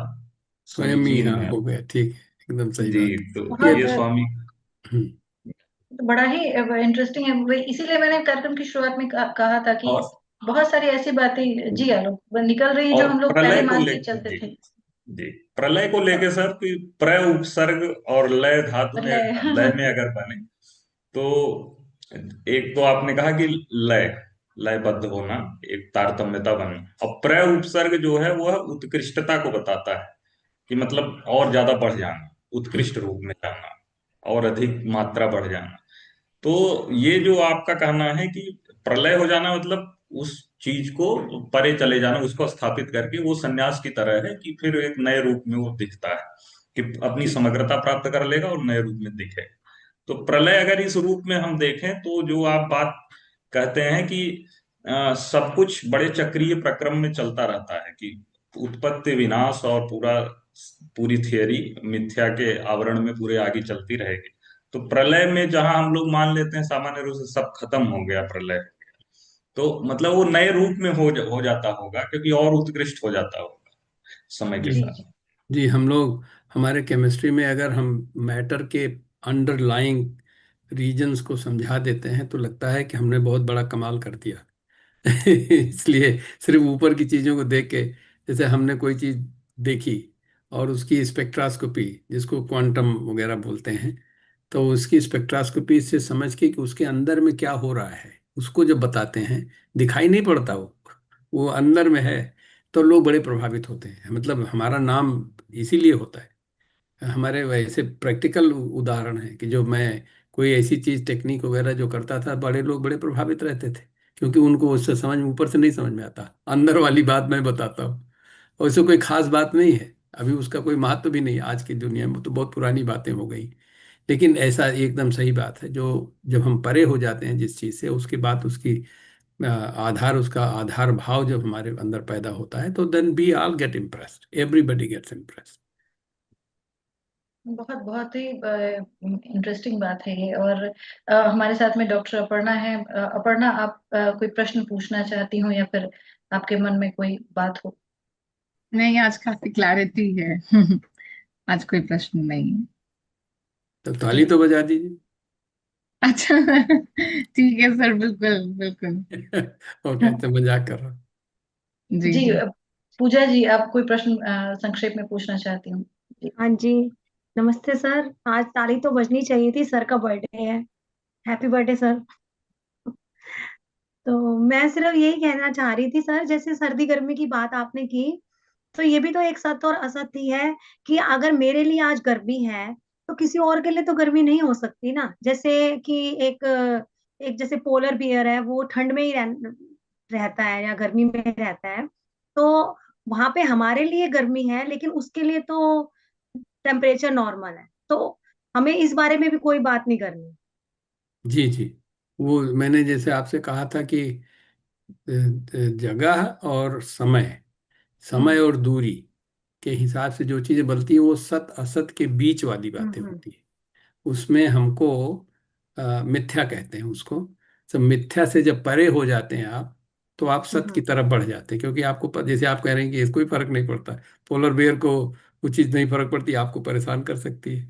स्वयं ही समीचीन हाँ है। हो गया, ठीक है, एकदम सही जी, बात। तो बहुत ये स्वामी। हम्म। बड़ा ही इंटरेस्टिंग है इसीलिए मैंने कार्यक्रम की शुरुआत में कहा था कि और बहुत सारी ऐसी बातें, जी आलोक, निकल रही हैं जो और हम लोग प्रलय पहले को मान ले के चलते जी थे। जी प्रलय को लेके सर कि प्र उपसर्ग और लय धातु में, लय मतलब में अगर बने तो एक तो आपने कहा कि लय लयबद्ध होना, एक तारतम्यता बनना, और प्र उपसर्ग जो है वह उत्कृष्टता को बताता है कि मतलब और ज्यादा बढ़ जाना, उत्कृष्ट रूप में जाना, और अधिक मात्रा बढ़ जाना। तो ये जो आपका कहना है कि प्रलय हो जाना मतलब उस चीज को परे चले जाना, उसको स्थापित करके वो सन्यास की तरह है कि फिर एक नए रूप में वो दिखता है, कि अपनी जी समग्रता प्राप्त कर लेगा और नए रूप में दिखे। तो प्रलय अगर इस रूप में हम देखें तो जो आप बात कहते हैं कि सब कुछ बड़े चक्रीय प्रक्रम में चलता रहता है, कि उत्पत्ति विनाश और पूरी थियरी मिथ्या के आवरण में पूरे आगे चलती रहेगी। तो प्रलय में जहां हम लोग मान लेते हैं सामान्य रूप से सब खत्म हो गया, प्रलय, तो मतलब वो नए रूप में हो जाता होगा, क्योंकि और उत्कृष्ट हो जाता होगा समय के जी जी साथ। जी जी। हम लोग हमारे केमिस्ट्री में अगर हम मैटर के अंडरलाइंग रीजन्स को समझा देते हैं तो लगता है कि हमने बहुत बड़ा कमाल कर दिया। इसलिए सिर्फ ऊपर की चीजों को देख के, जैसे हमने कोई चीज देखी और उसकी स्पेक्ट्रास्कोपी, जिसको क्वांटम वगैरह बोलते हैं, तो उसकी स्पेक्ट्रास्कोपी से समझ के कि उसके अंदर में क्या हो रहा है, उसको जब बताते हैं, दिखाई नहीं पड़ता, वो अंदर में है, तो लोग बड़े प्रभावित होते हैं। मतलब हमारा नाम इसीलिए होता है। हमारे वैसे प्रैक्टिकल उदाहरण है कि जो मैं कोई ऐसी चीज टेक्निक वगैरह जो करता था, बड़े लोग बड़े प्रभावित रहते थे, क्योंकि उनको उससे समझ में, ऊपर से नहीं समझ में आता, अंदर वाली बात मैं बताता हूँ। और उससे कोई खास बात नहीं है, अभी उसका कोई महत्व भी नहीं है आज की दुनिया में, तो बहुत पुरानी बातें हो गई। लेकिन ऐसा एकदम सही बात है, जो जब हम परे हो जाते हैं जिस चीज से, उसके बाद उसकी आधार, उसका आधार भाव जब हमारे अंदर पैदा होता है, तो then we all get impressed, everybody gets impressed. बहुत बहुत ही इंटरेस्टिंग बात है ये। और हमारे साथ में डॉक्टर अपर्णा है। अपर्णा, आप कोई प्रश्न पूछना चाहती हो या फिर आपके मन में कोई बात हो। नहीं, आज काफी क्लैरिटी है। आज कोई प्रश्न नहीं है। तो ताली जी तो बजा दीजिए। अच्छा। ठीक है सर, बिल्कुल बिल्कुल। ओके, तो मजाक कर रहा हूँ। जी जी। जी। पूजा जी, आप कोई प्रश्न संक्षेप में पूछना चाहती हूँ। जी हाँ जी, नमस्ते सर। आज ताली तो बजनी चाहिए थी, सर का बर्थडे है। Happy birthday sir. तो मैं सिर्फ यही कहना चाह रही थी सर, जैसे सर्दी गर्मी की बात आपने की, तो ये भी तो एक सत्य और असत्य ही है कि अगर मेरे लिए आज गर्मी है तो किसी और के लिए तो गर्मी नहीं हो सकती ना। जैसे कि एक एक जैसे पोलर बियर है, वो ठंड में ही रहता है या गर्मी में रहता है, तो वहां पे हमारे लिए गर्मी है लेकिन उसके लिए तो टेम्परेचर नॉर्मल है। तो हमें इस बारे में भी कोई बात नहीं करनी। जी जी। वो मैंने जैसे आपसे कहा था कि जगह और समय, समय हम्म और दूरी के हिसाब से जो चीजें बनती है, वो सत असत के बीच वाली बातें हम्म होती है। उसमें हमको मिथ्या कहते हैं उसको। सब मिथ्या से जब परे हो जाते हैं आप, तो आप सत्य की हम्म तरफ बढ़ जाते हैं, क्योंकि आपको जैसे आप कह रहे हैं कि इसको कोई फर्क नहीं पड़ता, पोलर बेयर को वो चीज़ नहीं फर्क पड़ती, आपको परेशान कर सकती है।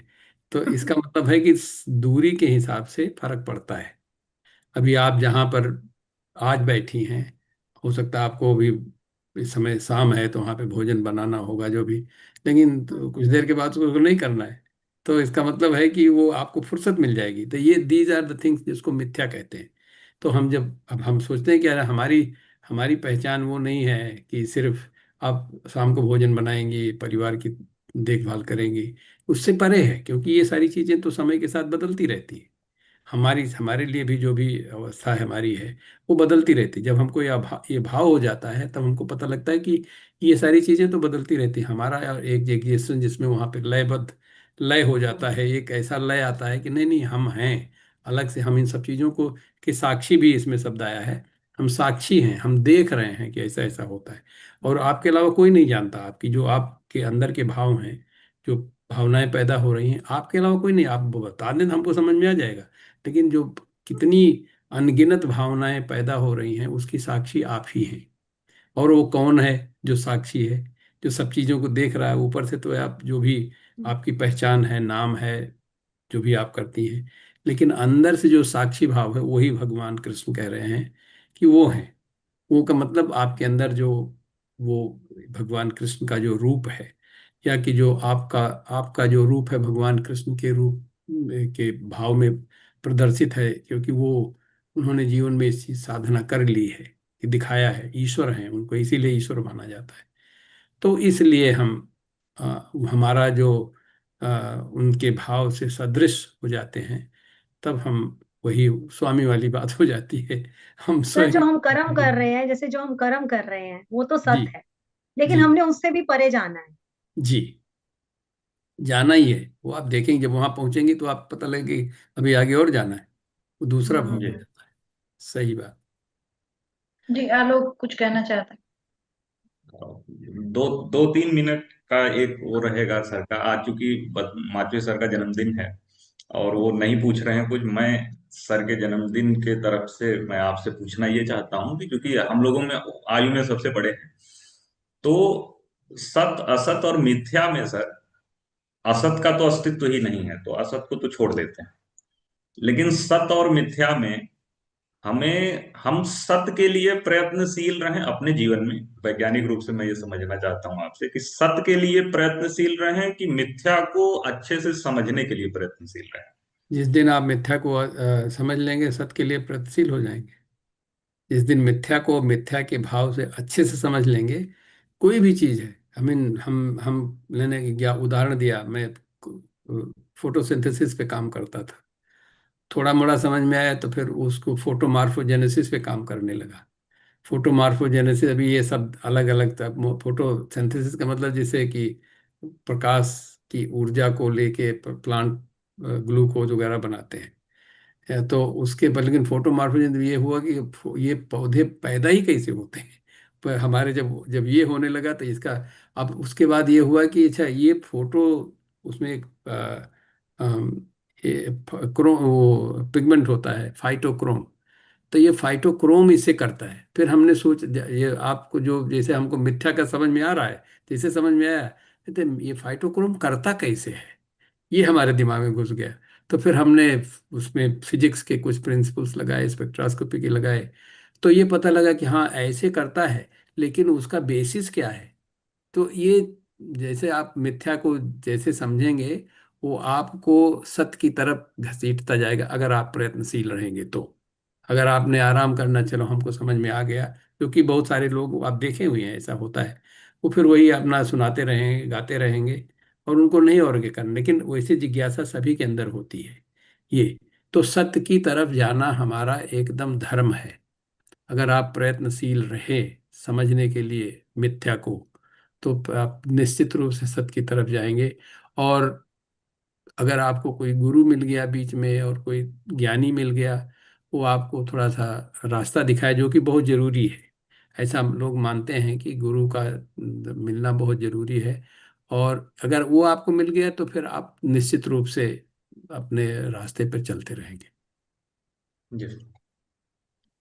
तो इसका मतलब है कि दूरी के हिसाब से फर्क पड़ता है। अभी आप जहाँ पर आज बैठी हैं, हो सकता है आपको अभी इस समय शाम है तो वहाँ पे भोजन बनाना होगा जो भी, लेकिन तो कुछ देर के बाद उसको नहीं करना है। तो इसका मतलब है कि वो आपको फुर्सत मिल जाएगी। तो ये दीज आर द थिंग्स जिसको मिथ्या कहते हैं। तो हम जब अब हम सोचते हैं कि यार हमारी हमारी पहचान वो नहीं है कि सिर्फ आप शाम को भोजन बनाएंगी, परिवार की देखभाल करेंगी, उससे परे है, क्योंकि ये सारी चीज़ें तो समय के साथ बदलती रहती है। हमारे लिए भी जो भी अवस्था है हमारी है, वो बदलती रहती है। जब हमको ये भाव हो जाता है तब हमको पता लगता है कि ये सारी चीज़ें तो बदलती रहती हैं। हमारा एक एग्जिस्टेंस जिसमें वहाँ पे लयबद्ध लय हो जाता है, एक ऐसा लय आता है कि नहीं नहीं हम हैं अलग से, हम इन सब चीज़ों को कि साक्षी भी इसमें शब्द आया है। हम साक्षी हैं, हम देख रहे हैं कि ऐसा ऐसा होता है, और आपके अलावा कोई नहीं जानता। आपकी जो आपके अंदर के भाव हैं, जो भावनाएं पैदा हो रही हैं, आपके अलावा कोई नहीं। आप बता दें तो हमको समझ में आ जाएगा, लेकिन जो कितनी अनगिनत भावनाएं पैदा हो रही हैं उसकी साक्षी आप ही हैं। और वो कौन है जो साक्षी है, जो सब चीज़ों को देख रहा है ऊपर से? तो आप जो भी आपकी पहचान है, नाम है, जो भी आप करती हैं, लेकिन अंदर से जो साक्षी भाव है वही भगवान कृष्ण कह रहे हैं कि वो है। वो का मतलब आपके अंदर जो वो भगवान कृष्ण का जो रूप है, या कि जो आपका आपका जो रूप है भगवान कृष्ण के रूप के भाव में प्रदर्शित है, क्योंकि वो उन्होंने जीवन में इस चीज साधना कर ली है कि दिखाया है, ईश्वर हैं उनको, इसीलिए ईश्वर माना जाता है। तो इसलिए हम अ, हमारा जो उनके भाव से सदृश हो जाते हैं, तब हम वही स्वामी वाली बात हो जाती है, हम सर जो स्वयं। हम कर्म कर रहे हैं, जैसे जो हम कर्म कर रहे हैं वो तो जी सत्य है, लेकिन जी हमने उससे भी परे जाना है। जी, जाना ही है। वो आप देखेंगे जब वहां पहुंचेंगे तो आप पता लगे कि अभी आगे और जाना है, वो दूसरा भाव जी। हो जाता है। सही बात। जी, आलोक कुछ कहना चाहते हैं? दो दो तीन मिनट का एक वो रहेगा सर का। आज चूंकि माचवे सर का जन्मदिन है और वो नहीं पूछ रहे हैं कुछ, मैं सर के जन्मदिन के तरफ से मैं आपसे पूछना ये चाहता हूँ कि क्योंकि हम लोगों में आयु में सबसे बड़े हैं, तो सत असत और मिथ्या में सर, असत का तो अस्तित्व ही नहीं है तो असत को तो छोड़ देते हैं, लेकिन सत और मिथ्या में हम सत्य के लिए प्रयत्नशील रहें अपने जीवन में। वैज्ञानिक रूप से मैं ये समझना चाहता हूं आपसे कि सत्य के लिए प्रयत्नशील रहें कि मिथ्या को अच्छे से समझने के लिए प्रयत्नशील रहें। जिस दिन आप मिथ्या को समझ लेंगे, सत्य के लिए प्रगतिशील हो जाएंगे। जिस दिन मिथ्या को मिथ्या के भाव से अच्छे से समझ लेंगे, कोई भी चीज़ है। आई मीन हम लेने क्या उदाहरण दिया, मैं फोटोसिंथेसिस पे काम करता था। थोड़ा मोड़ा समझ में आया तो फिर उसको फोटो मार्फोजेनेसिस पे काम करने लगा। फोटो मार्फोजेनेसिस, अभी ये सब अलग अलग था। फोटो सिंथेसिस का मतलब जैसे कि प्रकाश की ऊर्जा को लेके प्लांट ग्लूकोज वगैरह बनाते हैं। तो उसके पर लेकिन फोटो मार्फोजेनेसिस ये हुआ कि ये पौधे पैदा ही कैसे होते हैं। पर हमारे जब जब ये होने लगा तो इसका, अब उसके बाद ये हुआ कि अच्छा ये फोटो, उसमें एक ये क्रोम वो पिगमेंट होता है फाइटोक्रोम। तो ये फाइटोक्रोम इससे करता है। फिर हमने ये आपको जो जैसे हमको मिथ्या का समझ में आ रहा है, जैसे समझ में आया तो ये फाइटोक्रोम करता कैसे है, ये हमारे दिमाग में घुस गया। तो फिर हमने उसमें फिजिक्स के कुछ प्रिंसिपल्स लगाए, स्पेक्ट्रोस्कोपी के लगाए, तो ये पता लगा कि हाँ ऐसे करता है, लेकिन उसका बेसिस क्या है। तो ये जैसे आप मिथ्या को जैसे समझेंगे, वो आपको सत्य की तरफ घसीटता जाएगा अगर आप प्रयत्नशील रहेंगे तो। अगर आपने आराम करना, चलो हमको समझ में आ गया, क्योंकि बहुत सारे लोग आप देखे हुए हैं ऐसा होता है, वो फिर वही अपना सुनाते रहेंगे, गाते रहेंगे, और उनको नहीं और के करना। लेकिन वैसे जिज्ञासा सभी के अंदर होती है। ये तो सत्य की तरफ जाना हमारा एकदम धर्म है। अगर आप प्रयत्नशील रहे समझने के लिए मिथ्या को, तो आप निश्चित रूप से सत्य की तरफ जाएंगे। और अगर आपको कोई गुरु मिल गया बीच में, और कोई ज्ञानी मिल गया, वो आपको थोड़ा सा रास्ता दिखाए, जो कि बहुत जरूरी है। ऐसा हम लोग मानते हैं कि गुरु का मिलना बहुत जरूरी है। और अगर वो आपको मिल गया तो फिर आप निश्चित रूप से अपने रास्ते पर चलते रहेंगे। जी।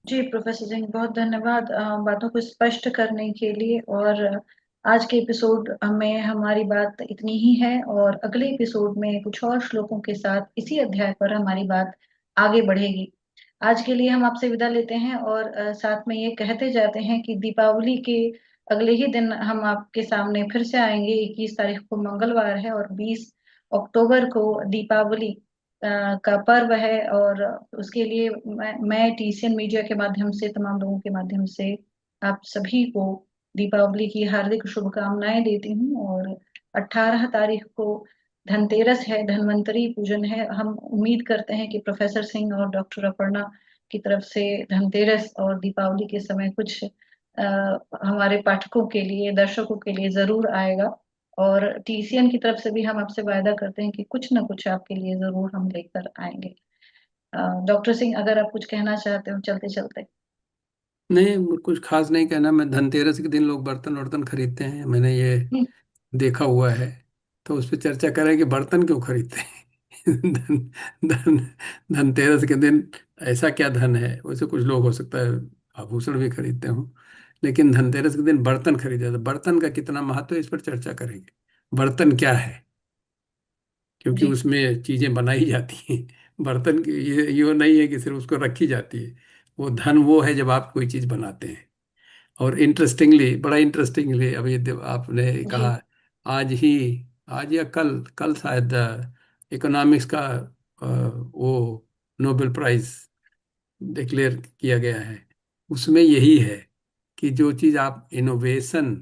जी प्रोफेसर सिंह, बहुत धन्यवाद बातों को स्पष्ट करने के लिए। और आज के एपिसोड में हमारी बात इतनी ही है और अगले एपिसोड में कुछ और श्लोकों के साथ इसी अध्याय पर हमारी बात आगे बढ़ेगी। आज के लिए हम आपसे विदा लेते हैं और साथ में ये कहते जाते हैं कि दीपावली के अगले ही दिन हम आपके सामने फिर से आएंगे। 21 तारीख को मंगलवार है और 20 अक्टूबर को दीपावली का पर्व है और उसके लिए मैं टीसीएन मीडिया के माध्यम से, तमाम लोगों के माध्यम से आप सभी को दीपावली की हार्दिक शुभकामनाएं देती हूँ। और 18 तारीख को धनतेरस है, धन्वंतरी पूजन है। हम उम्मीद करते हैं कि प्रोफेसर सिंह और डॉक्टर अपर्णा की तरफ से धनतेरस और दीपावली के समय कुछ हमारे पाठकों के लिए, दर्शकों के लिए जरूर आएगा। और टीसीएन की तरफ से भी हम आपसे वायदा करते हैं कि कुछ ना कुछ आपके लिए जरूर हम लेकर आएंगे। डॉक्टर सिंह, अगर आप कुछ कहना चाहते हो चलते चलते। नहीं, कुछ खास नहीं कहना। मैं धनतेरस के दिन लोग बर्तन वर्तन खरीदते हैं, मैंने ये देखा हुआ है। तो उस पर चर्चा करें कि बर्तन क्यों खरीदते हैं। धन धनतेरस के दिन ऐसा क्या धन है? वैसे कुछ लोग हो सकता है आभूषण भी खरीदते हो, लेकिन धनतेरस के दिन बर्तन खरीदे तो बर्तन का कितना महत्व है, इस पर चर्चा करेंगे। बर्तन क्या है, क्योंकि जी उसमें चीजें बनाई जाती हैं। बर्तन की ये नहीं है कि सिर्फ उसको रखी जाती है। वो धन वो है जब आप कोई चीज बनाते हैं। और इंटरेस्टिंगली, बड़ा इंटरेस्टिंगली, अभी आपने जी कहा आज ही, आज या कल, कल शायद इकोनॉमिक्स का वो नोबेल प्राइज डिक्लेयर किया गया है। उसमें यही है कि जो चीज आप, innovation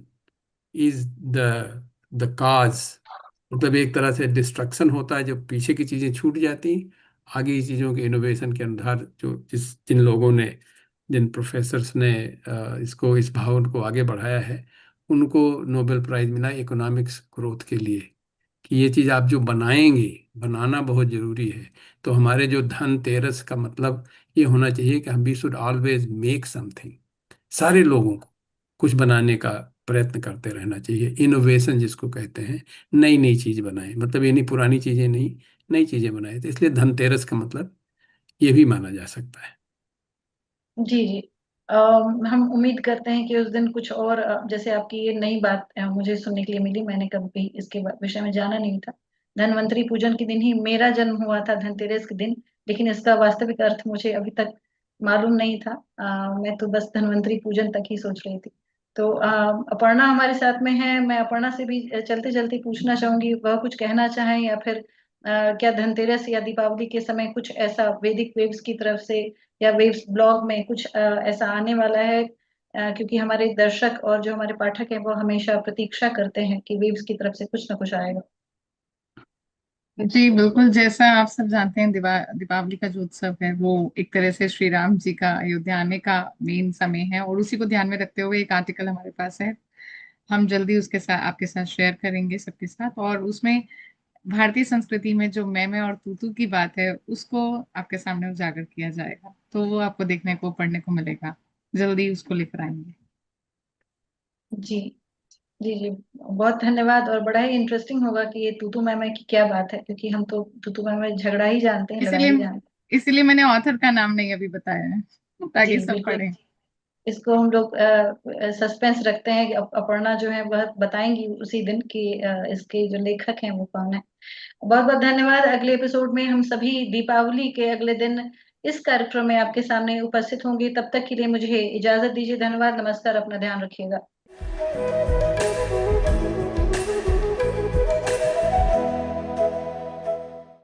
is the the cause, मतलब एक तरह से डिस्ट्रक्शन होता है जब पीछे की चीजें छूट जाती, आगे की चीजों के इनोवेशन के अनुसार जो जिन लोगों ने, जिन प्रोफेसर्स ने इसको, इस भावन को आगे बढ़ाया है, उनको नोबेल प्राइज मिला इकोनॉमिक्स ग्रोथ के लिए। कि ये चीज आप जो बनाएंगे, बनाना बहुत जरूरी है। तो हमारे जो धनतेरस का मतलब ये होना चाहिए कि हम we should always make something. सारे लोगों को कुछ बनाने का प्रयत्न करते रहना चाहिए। इनोवेशन जिसको कहते हैं, नई नई चीज बनाए, मतलब ये नहीं पुरानी चीजें नहीं, नई चीजें बनाए। तो इसलिए धनतेरस का मतलब ये भी माना जा सकता है। जी जी। हम उम्मीद करते हैं कि उस दिन कुछ और, जैसे आपकी ये नई बात मुझे सुनने के लिए मिली, मैंने कभी इसके विषय में जाना नहीं था। धन्वंतरी पूजन के दिन ही मेरा जन्म हुआ था, धनतेरस के दिन, लेकिन इसका वास्तविक अर्थ मुझे अभी तक मालूम नहीं था। मैं तो बस धन्वंतरी पूजन तक ही सोच रही थी। तो अपर्णा हमारे साथ में है, मैं अपर्णा से भी चलते चलते पूछना चाहूंगी वह कुछ कहना चाहें, या फिर क्या धनतेरस या दीपावली के समय कुछ ऐसा वैदिक वेव्स की तरफ से या वेव्स ब्लॉग में कुछ ऐसा आने वाला है? क्योंकि हमारे दर्शक और जो हमारे पाठक हैं वो हमेशा प्रतीक्षा करते हैं कि वेव्स की तरफ से कुछ ना कुछ आएगा। जी बिल्कुल, जैसा आप सब जानते हैं, दीपावली का जो उत्सव है वो एक तरह से श्री राम जी का अयोध्या आने का मेन समय है, और उसी को ध्यान में रखते हुए एक आर्टिकल हमारे पास है। हम जल्दी उसके साथ आपके साथ शेयर करेंगे सबके साथ, और उसमें भारतीय संस्कृति में जो मैं और तू की बात है उसको आपके सामने उजागर किया जाएगा। तो वो आपको देखने को, पढ़ने को मिलेगा। जल्दी उसको लेकर आएंगे। जी जी जी, बहुत धन्यवाद। और बड़ा ही इंटरेस्टिंग होगा कि ये तूतू मैमे की क्या बात है, क्योंकि हम तो तूतू मैमे झगड़ा ही जानते हैं, लड़ाई इसीलिए जानते इसीलिए मैंने ऑथर का नाम नहीं अभी बताया है, हैं। ताकि जी सब बिल्कुल, पढ़ें। इसको हम लोग सस्पेंस रखते हैं कि अपर्णा जो है वह बताएंगी उसी दिन कि इसके जो लेखक हैं वो कौन है। बहुत बहुत धन्यवाद। अगले एपिसोड में हम सभी दीपावली के अगले दिन इस कार्यक्रम में आपके सामने उपस्थित होंगे। तब तक के लिए मुझे इजाजत दीजिए। धन्यवाद, नमस्कार, अपना ध्यान रखिएगा।